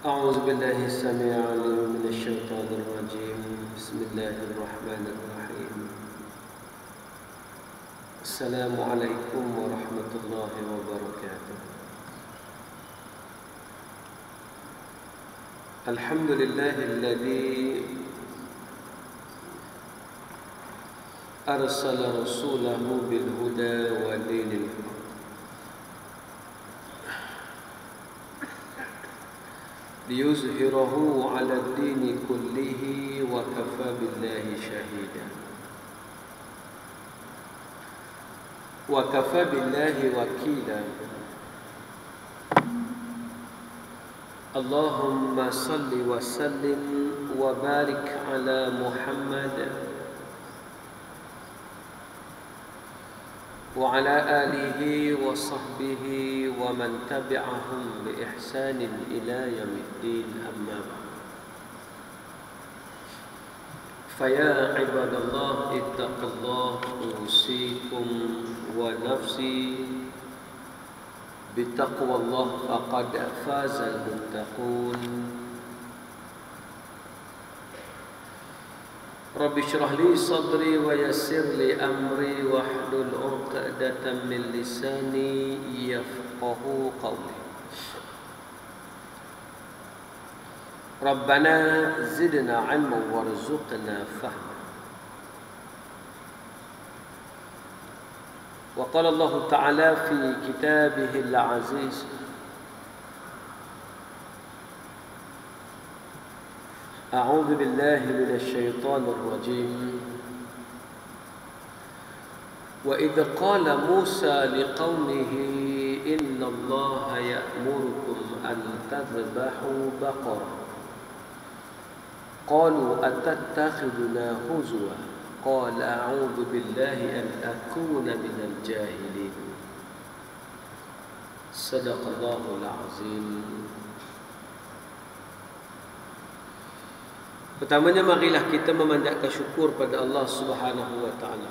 أعوذ بالله السميع العليم من الشيطان الرجيم. بسم الله الرحمن الرحيم. السلام عليكم ورحمة الله وبركاته. الحمد لله الذي أرسل رسوله بالهدى ودين الحق ليظهره على الدين كله وكفى بالله شهيدا وكفى بالله وكيلا. اللهم صل وسلم وبارك على محمد وعلى آله وصحبه ومن تبعهم بإحسان إلى يوم الدين. أما بعد، فيا عباد الله اتقوا الله، أوصيكم ونفسي بتقوى الله فقد فاز المتقون. رب اشرح لي صدري ويسر لي أمري واحلل عقدة من لساني يفقه قولي. ربنا زدنا علما وارزقنا فهما. وقال الله تعالى في كتابه العزيز: أعوذ بالله من الشيطان الرجيم. وإذ قال موسى لقومه إن الله يأمركم أن تذبحوا بقرة قالوا أتتخذنا هزوا قال أعوذ بالله أن أكون من الجاهلين. صدق الله العظيم. Pertamanya, marilah kita memanjatkan syukur pada Allah Subhanahu wa taala.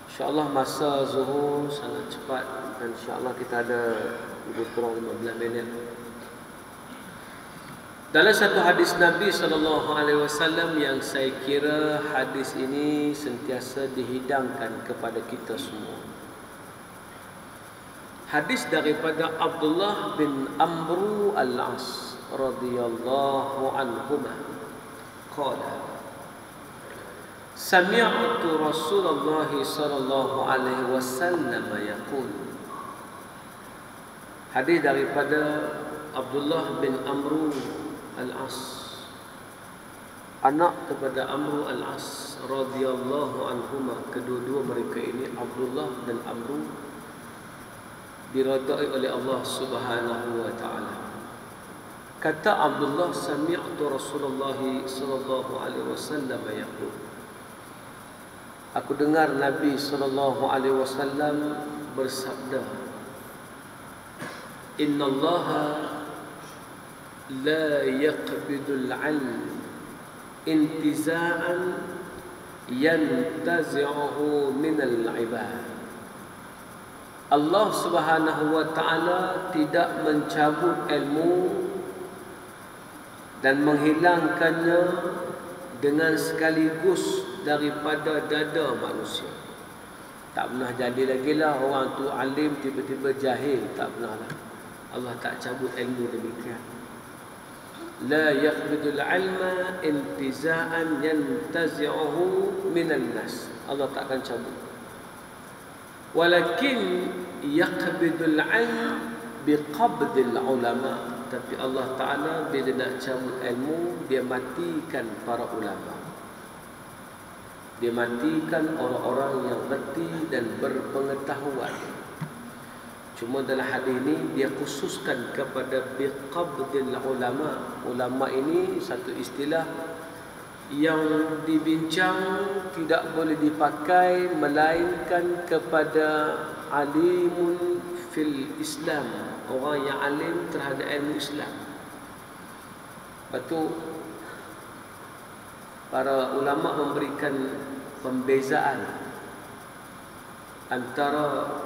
Insya-Allah masa zuhur sangat cepat dan insya-Allah kita ada lebih kurang 15 minit. Dalam satu hadis Nabi sallallahu alaihi wasallam yang saya kira hadis ini sentiasa dihidangkan kepada kita semua. Hadis daripada Abdullah bin Amr al-As radhiyallahu anhuma qala sami'tu Rasulullah sallallahu alaihi wasallam yaqul. Hadis daripada Abdullah bin Amr al-As, anak kepada Amr al-As radhiyallahu anhuma. Kedua-dua mereka ini, Abdullah dan Amr, diridai oleh Allah Subhanahu wa taala. Kata Abdullah, sami'tu Rasulullah sallallahu alaihi wasallam yaqul. Aku dengar Nabi sallallahu alaihi wasallam bersabda, innallaha la yaqbidul 'ilm intiza'an yantazi'uhu minal 'ibad. Allah Subhanahu wa taala tidak mencabut ilmu dan menghilangkannya dengan sekaligus daripada dada manusia. Tak pernah jadi lagi lah orang tu alim tiba-tiba jahil, tak pernah lah. Allah tak cabut ilmu demikian. La yaqbidul ilma intiza'an yantazi'uhu minan nas. Allah tak akan cabut. Walakin yaqbidul ilm biqabdil ulama. Tapi Allah Ta'ala bila nak cabut ilmu, dia matikan para ulama. Dia matikan orang-orang yang reti dan berpengetahuan. Cuma dalam hadis ini dia khususkan kepada biqabdil ulama. Ulama ini satu istilah yang dibincang tidak boleh dipakai melainkan kepada alimun fil Islam, orang yang alim terhadap ilmu Islam. Lepas tu para ulama memberikan pembezaan antara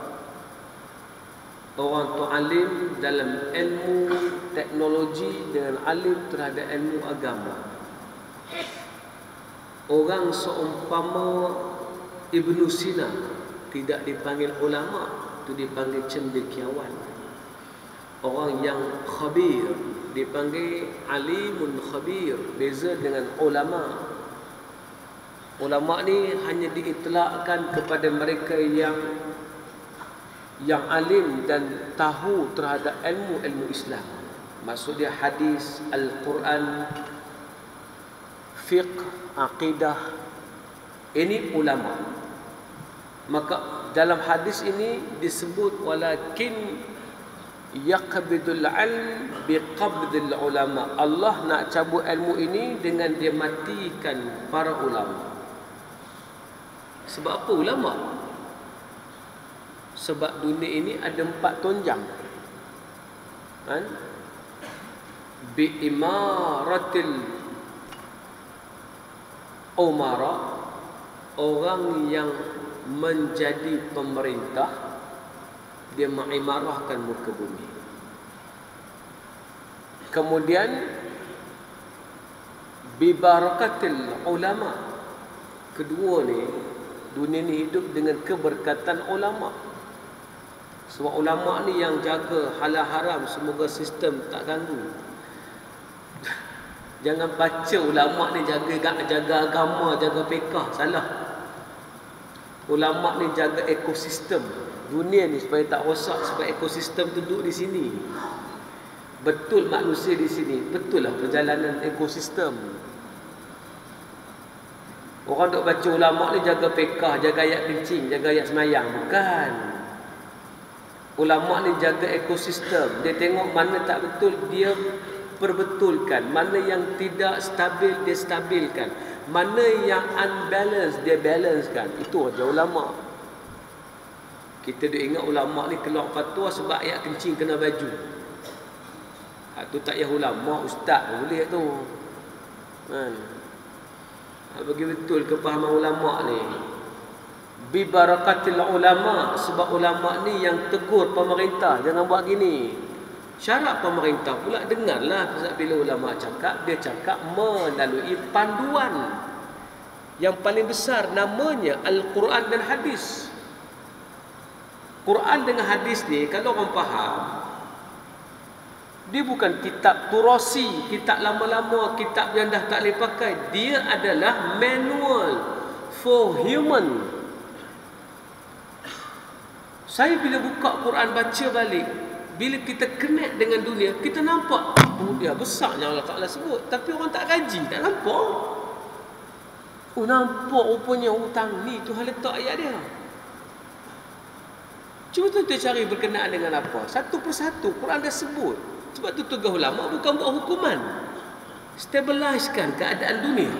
orang tu alim dalam ilmu teknologi dengan alim terhadap ilmu agama. Orang seumpama Ibnu Sina tidak dipanggil ulama, itu dipanggil cendekiawan. Orang yang khabir dipanggil alimun khabir, beza dengan ulama. Ulama ni hanya diitlakkan kepada mereka yang alim dan tahu terhadap ilmu-ilmu Islam. Maksudnya hadis, Al-Quran, fiqh, aqidah. Ini ulama. Maka dalam hadis ini disebut walakin yaqbidul ilm biqabdil ulama. Allah nak cabut ilmu ini dengan dia matikan para ulama. Sebab apa ulama? Sebab dunia ini ada 4 tonjang. Kan? Bi imaratil umara, orang yang menjadi pemerintah, dia mengimarahkan muka bumi. Kemudian bi barakatil ulama. Kedua ni, dunia ni hidup dengan keberkatan ulama. Sebab ulama ni yang jaga halal haram, semoga sistem tak ganggu. Jangan baca ulama ni jaga agama, jaga fiqh, salah. Ulama ni jaga ekosistem dunia ni supaya tak rosak, supaya ekosistem duduk di sini. Betul manusia di sini, betul lah perjalanan ekosistem. Orang duk baca ulama ni jaga fiqh, jaga ayat kencing, jaga ayat semayang. Bukan. Ulama ni jaga ekosistem. Dia tengok mana tak betul, dia perbetulkan. Mana yang tidak stabil, dia stabilkan. Mana yang unbalance, dia balancekan. Itu aja ulama. Kita duk ingat ulama ni keluar fatwa sebab ayat kencing kena baju. Tu tak payah ulama, ustaz boleh tu. Kan? Bagi betul kepahaman ulama ni. Bi barakatil ulama, sebab ulama ni yang tegur pemerintah, jangan buat gini. Syarat pemerintah pula dengarlah bila ulama cakap, dia cakap melalui panduan yang paling besar, namanya Al-Quran dan hadis. Quran dengan hadis ni kalau orang faham, dia bukan kitab turasi, kitab lama-lama, kitab yang dah tak boleh pakai. Dia adalah manual for human. Saya bila buka Quran baca balik, bila kita connect dengan dunia, kita nampak dia besarnya Allah Ta'ala sebut. Tapi orang tak kaji, tak nampak. Nampak rupanya hutang ni Tuhan letak ayat dia. Cuba tuan-tuan cari berkenaan dengan apa. Satu persatu Quran dah sebut. Sebab tu tugas ulama bukan buat hukuman, stabilizekan keadaan dunia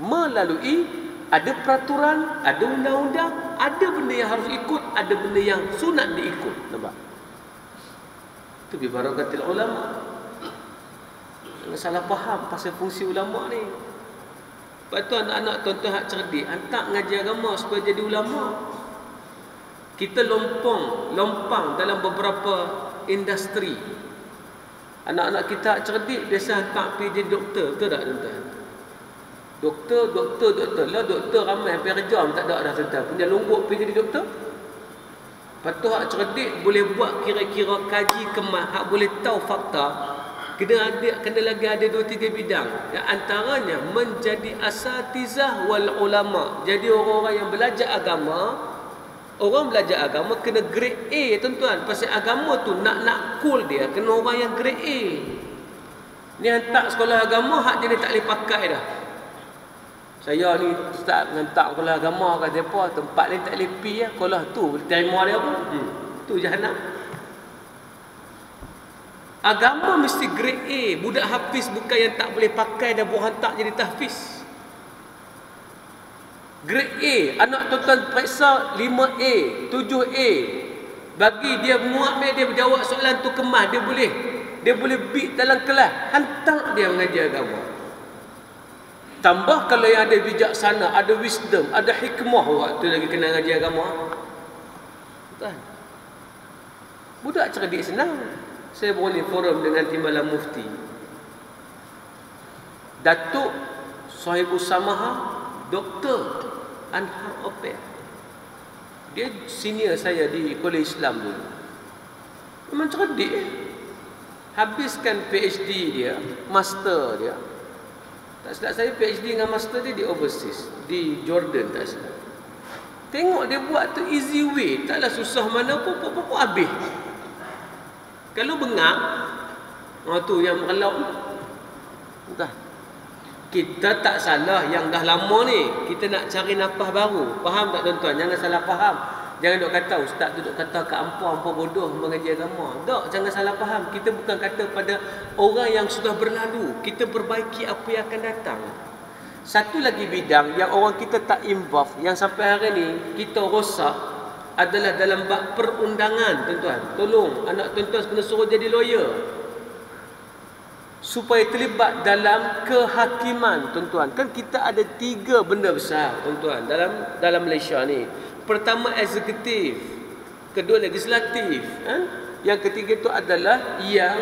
melalui ada peraturan, ada undang-undang, ada benda yang harus ikut, ada benda yang sunat diikut. Nampak? Itu bi barakatil ulama. Jangan salah faham pasal fungsi ulama ni. Lepas tu anak-anak tuan-tuan hak cerdik, hantar ngaji agama supaya jadi ulama. Kita lompang dalam beberapa industri. Anak-anak kita cerdik biasa hantar pergi jadi doktor, betul tak tuan-tuan? Doktor lah, doktor ramai hampir rejam tak ada dah tuan-tuan. Punya longgok pergi jadi doktor. Lepas tu hak cerdik boleh buat kira-kira kaji kemas, hak boleh tahu fakta. Kena lagi ada 2-3 bidang. Yang antaranya menjadi asatizah wal ulama. Jadi orang-orang yang belajar agama, orang belajar agama kena grade A tuan-tuan. Pasal agama tu nak cool dia, kena orang yang grade A. Ni hantar sekolah agama, hak dia ni tak boleh pakai dah. Saya ni start hantar sekolah agama kat depa, tempat ni tak boleh pi ya. Sekolah tu boleh terima dia apa? Tu jahanam. Agama mesti grade A. Budak hafiz bukan yang tak boleh pakai dah buat hantar jadi tahfiz. Grade A, anak tuan-tuan periksa 5A, 7A. Bagi dia muat dia berjawab soalan tu kemas, dia boleh beat dalam kelas. Hantar dia mengaji agama. Tambah kalau yang ada bijaksana, ada wisdom, ada hikmah, waktu lagi kena ngaji agama. Kan? Budak cerdik senang. Saya baru ni forum dengan Timbalan Mufti. Datuk Sahibus Samaha, Doktor Anhar Opel. Dia senior saya di Kolej Islam dulu. Memang cerdik. Habiskan PhD dia, master dia. Tak silap saya PhD dengan master dia di overseas, di Jordan tak silap. Tengok dia buat tu easy way, taklah susah mana pun habis. Kalau bengak, tu yang merelak. Entah. Kita tak salah yang dah lama ni. Kita nak cari nafas baru. Faham tak tuan-tuan? Jangan salah faham. Jangan duk kata ustaz tu duk kata kat hampa bodoh mengaji agama. Tak, jangan salah faham. Kita bukan kata pada orang yang sudah berlalu. Kita perbaiki apa yang akan datang. Satu lagi bidang yang orang kita tak involve, yang sampai hari ni kita rosak, adalah dalam bab perundangan, tuan-tuan. Tolong anak tuan-tuan kena suruh jadi lawyer supaya terlibat dalam kehakiman, tuan-tuan. Kan kita ada 3 benda besar, tuan-tuan, dalam Malaysia ni. Pertama eksekutif, kedua legislatif, yang ketiga itu adalah yang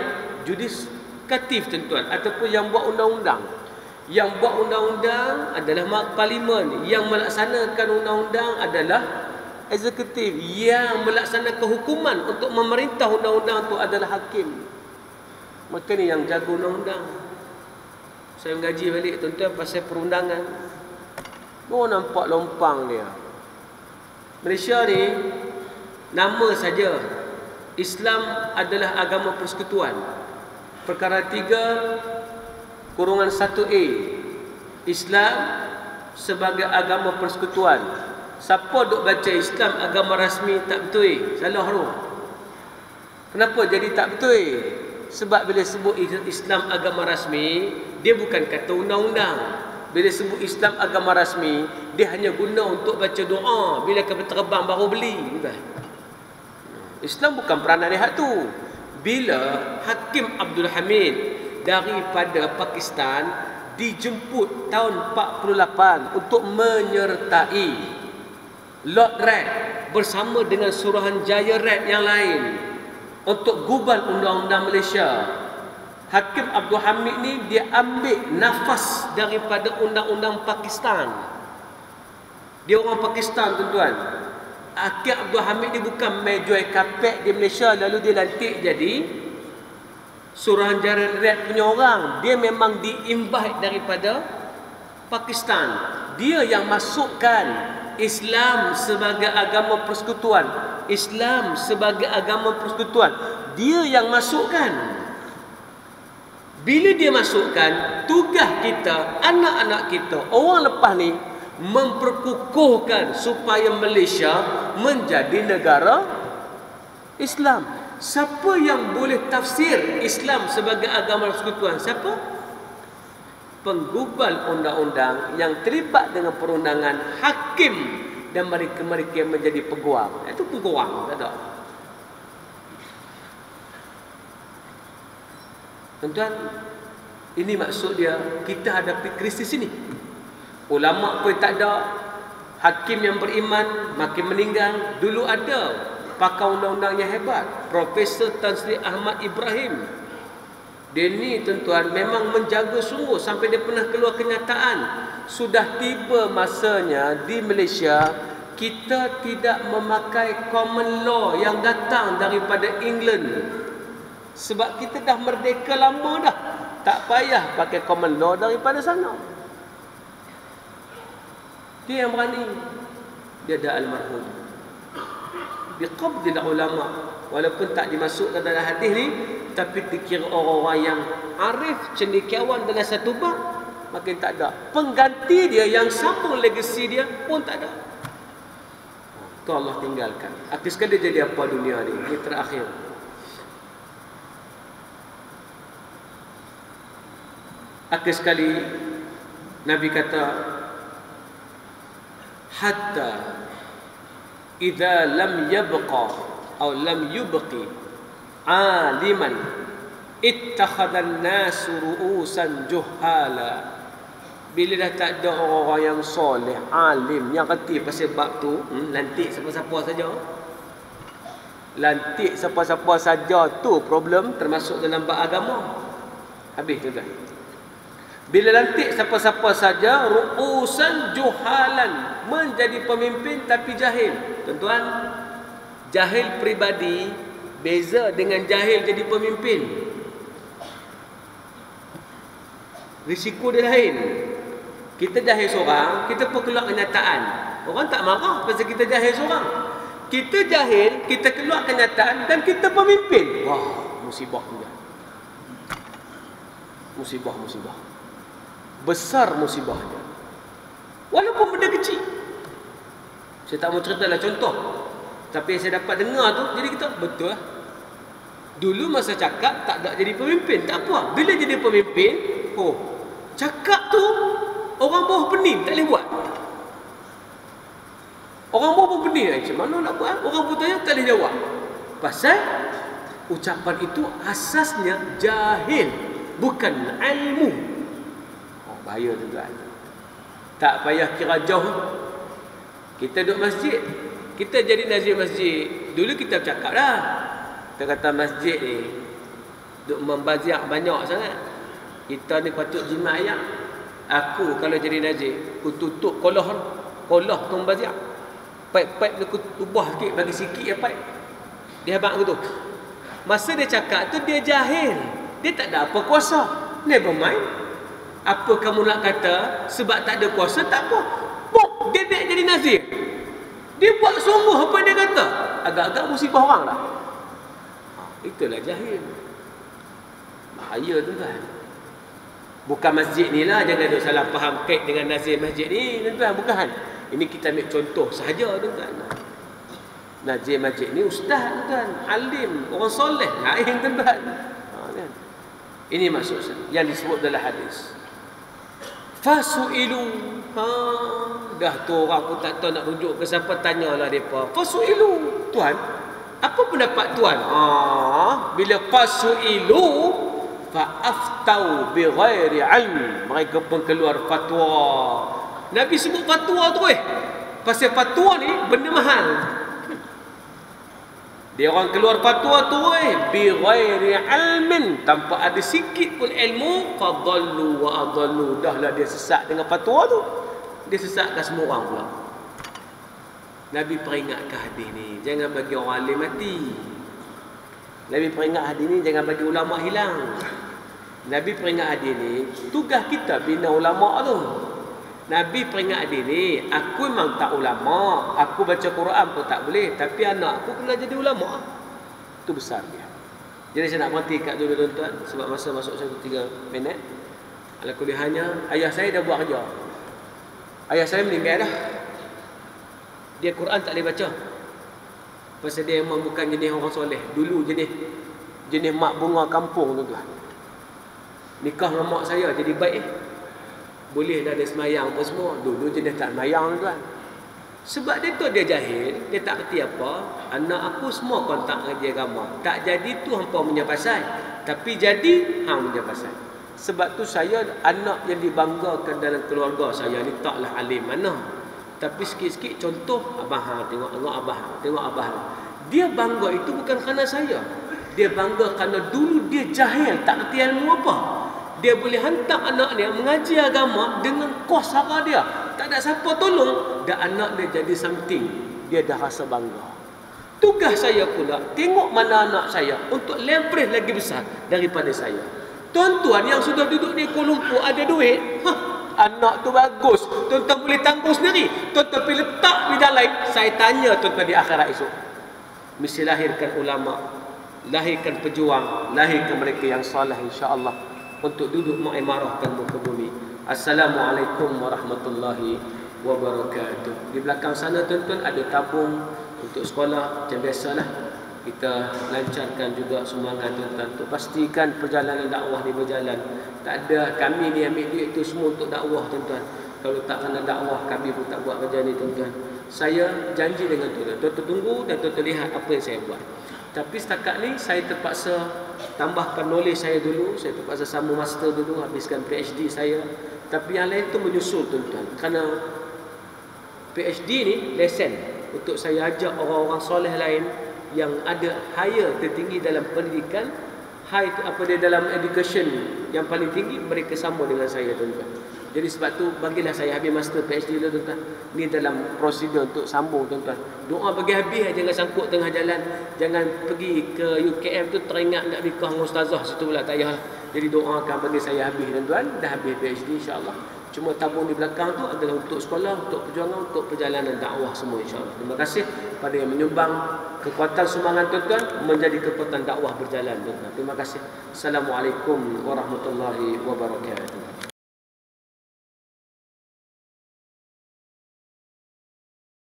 judikatif, tuan-tuan, ataupun yang buat undang-undang. Yang buat undang-undang adalah parlimen, yang melaksanakan undang-undang adalah eksekutif, yang melaksanakan hukuman untuk memerintah undang-undang itu adalah hakim. Maka ni yang jaga undang-undang. Saya mengaji balik tuan-tuan pasal perundangan. Oh, nampak lompang dia. Malaysia ni, nama saja Islam adalah agama persekutuan. Perkara 3/1A, Islam sebagai agama persekutuan. Siapa duk baca Islam agama rasmi tak betul? Salah tu. Kenapa jadi tak betul? Sebab bila sebut Islam agama rasmi, dia bukan kata undang-undang. Bila sebut Islam agama rasmi, dia hanya guna untuk baca doa bila kapal terbang baru beli. Islam bukan peranan lihat tu. Bila Hakim Abdul Hamid daripada Pakistan dijemput tahun 48 untuk menyertai Lord Red bersama dengan Suruhanjaya Red yang lain untuk gubal undang-undang Malaysia. Hakim Abdul Hamid ni dia ambil nafas daripada undang-undang Pakistan. Dia orang Pakistan, tuan-tuan. Hakim Abdul Hamid ni bukan mejuai kapek di Malaysia lalu dia lantik jadi Suruhanjaya Red punya orang. Dia memang diimbah daripada Pakistan. Dia yang masukkan Islam sebagai agama persekutuan. Islam sebagai agama persekutuan. Dia yang masukkan. Bila dia masukkan, tugas kita, anak-anak kita, orang lepas ni memperkukuhkan supaya Malaysia menjadi negara Islam. Siapa yang boleh tafsir Islam sebagai agama persekutuan? Siapa? Penggubal undang-undang yang terlibat dengan perundangan, hakim, dan mereka-mereka yang menjadi peguam. Itu peguam, tak ada. Tuan-tuan, ini maksud dia, kita hadapi krisis ini. Ulama pun tak ada, hakim yang beriman makin meninggal. Dulu ada pakar undang-undang yang hebat, Profesor Tan Sri Ahmad Ibrahim. Dia ni, tuan-tuan, memang menjaga sungguh sampai dia pernah keluar kenyataan. Sudah tiba masanya di Malaysia kita tidak memakai common law yang datang daripada England. Sebab kita dah merdeka lama dah. Tak payah pakai common law daripada sana. Dia yang berani. Dia ada almarhum. Biqabdil ulama. Walaupun tak dimasukkan dalam hadis ni, tapi dikira orang-orang yang arif, cendekiawan dalam satu bab, makin tak ada. Pengganti dia yang sambung legasi dia pun tak ada. Itu Allah tinggalkan. Akhir sekali dia jadi apa dunia ni? Ini terakhir. Akhir sekali Nabi kata, hatta idza lam yabqa atau lam yubqi aliman ittakhadha an-nasu ru'usan juhala. Bila dah tak ada orang-orang yang soleh, alim, yang reti pasal bab tu, lantik siapa-siapa saja, Lantik siapa-siapa saja tu problem termasuk dalam bab agama. Habis tuan-tuan. Bila lantik siapa-siapa saja ru'usan juhalan, menjadi pemimpin tapi jahil. Tuan-tuan, jahil pribadi beza dengan jahil jadi pemimpin. Risiko dia lain. Kita jahil seorang, kita pun keluar kenyataan. Orang tak marah pasal kita jahil seorang. Kita jahil, kita keluar kenyataan dan kita pemimpin. Wah, musibah juga. Musibah. Besar musibahnya. Walaupun benda kecil. Saya tak mau ceritalah contoh. Tapi yang saya dapat dengar tu, jadi kita betul lah. Dulu masa cakap tak ada jadi pemimpin, tak apa. Bila jadi pemimpin, cakap tu orang bawah pening tak boleh buat. Orang bawah pun pening, macam mana nak buat? Orang pun tanya tak boleh jawab. Pasal ucapan itu asasnya jahil, bukan ilmu. Bahaya tuan-tuan. Tak payah kira jauh. Kita duduk masjid, kita jadi nazir masjid. Dulu kita cakap dah, kita kata masjid ni duk membaziak banyak sangat. Kita ni patut jimat ayam. Aku kalau jadi nazir, aku tutup kolah tu membaziak. Paip-paip aku ubah sikit, bagi sikit ya paip. Dia habaq aku tu. Masa dia cakap tu dia jahil. Dia tak ada apa kuasa. Never mind. Apa kamu nak kata sebab tak ada kuasa tak apa. Dia nak jadi nazir. Dia buat sungguh apa dia kata. Agak-agak musibah orang lah. Itulah jahil. Bahaya tu kan. Bukan masjid ni lah, jangan ada salah faham kait dengan nazir masjid ni tuan-tuan, bukan. Ini kita ambil contoh sahaja tuan-tuan. Nazir masjid ni ustaz tuan-tuan, alim, orang soleh, lain tuan-tuan. Kan? Ini maksud yang disebut dalam hadis. Fasu'ilu. Dah tu orang pun tak tahu nak rujuk ke siapa, tanyalah depa. Fasu'ilu. Tuan, apa pendapat tuan? Bila fasu'ilu fa'aftau bighairi ilm, mereka pun keluar fatwa. Nabi sebut fatwa tu pasal fatwa ni benda mahal. Dia orang keluar fatwa tu bighairi ilmin, tanpa ada sikit pun ilmu, fadallu wa adallu. Dahlah dia sesat dengan fatwa tu. Dia sesatkan semua orang pula. Nabi peringatkan hadis ni, jangan bagi orang alim mati. Nabi peringat hadis ni, jangan bagi ulama hilang. Nabi peringat hadis ni, tugas kita bina ulama tu. Nabi peringat hadis ni, aku memang tak ulama, aku baca Quran pun tak boleh, tapi anak aku kena jadi ulama. Itu besar dia. Jadi saya nak berhenti kat dulu tuan-tuan, sebab masa masuk 1-3 minit. Ala kuliahnya, ayah saya dah buat kerja. Ayah saya meninggal dah. Dia Quran tak boleh baca. Pasal dia memang bukan jenis orang soleh. Dulu jenis mak bunga kampung tuan-tuan. Nikah dengan mak saya jadi baik boleh dah dia semayang apa semua. Dulu jenis tak semayang tuan. Sebab dia tu dia jahil, dia tak kerti apa. Anak aku semua kontak dengan dia agama. Tak jadi tu hampa punya pasal, tapi jadi hang punya pasal. Sebab tu saya anak yang dibanggakan dalam keluarga saya ni taklah alim mana. Tapi sikit-sikit contoh abah hang tengok abah. Dia bangga itu bukan kerana saya. Dia bangga kerana dulu dia jahil, tak kerti ilmu apa. Dia boleh hantar anak dia mengaji agama dengan kos sara dia. Tak ada siapa tolong, dan anak dia jadi something. Dia dah rasa bangga. Tugas saya pula tengok mana anak saya untuk leverage lagi besar daripada saya. Tuan-tuan yang sudah duduk di Kuala Lumpur ada duit, anak tu bagus, tuan-tuan boleh tanggung sendiri. Tuan-tuan pergi letak di dalam. Saya tanya tuan-tuan di akhirat esok, mesti lahirkan ulama, lahirkan pejuang, lahirkan mereka yang salih insya-Allah untuk duduk mengimarahkan muka bumi. Assalamualaikum warahmatullahi wabarakatuh. Di belakang sana tuan-tuan ada tabung untuk sekolah. Macam biasalah kita lancarkan juga semangat tuan-tuan untuk pastikan perjalanan dakwah ni berjalan. Tak ada kami ni ambil duit itu semua untuk dakwah tuan-tuan. Kalau tak kena dakwah kami pun tak buat kerja ni tuan-tuan. Saya janji dengan tuan-tuan, tuan-tuan tunggu dan tuan-tuan lihat apa yang saya buat. Tapi setakat ni saya terpaksa tambahkan knowledge saya dulu. Saya terpaksa sambung master dulu, habiskan PhD saya. Tapi yang lain tu menyusul tuan-tuan. Kerana PhD ni lesen untuk saya ajak orang-orang soleh lain yang ada higher tertinggi dalam pendidikan, high apa dia dalam education yang paling tinggi, mereka sama dengan saya tuan-tuan. Jadi sebab tu bagilah saya habis master PhD dulu tuan-tuan. Ni dalam prosedur untuk sambung tuan-tuan. Doa bagi habis, jangan sangkut tengah jalan. Jangan pergi ke UKM tu teringat nak nikah dengan ustazah situ pula, tak payah. Jadi doakan bagi saya habis tuan-tuan, dah habis PhD insya-Allah. Cuma tabung di belakang tu adalah untuk sekolah, untuk perjuangan, untuk perjalanan dakwah semua insya-Allah. Terima kasih pada yang menyumbang kekuatan sumbangan tuan-tuan menjadi kekuatan dakwah berjalan tuan-tuan. Terima kasih. Assalamualaikum warahmatullahi wabarakatuh.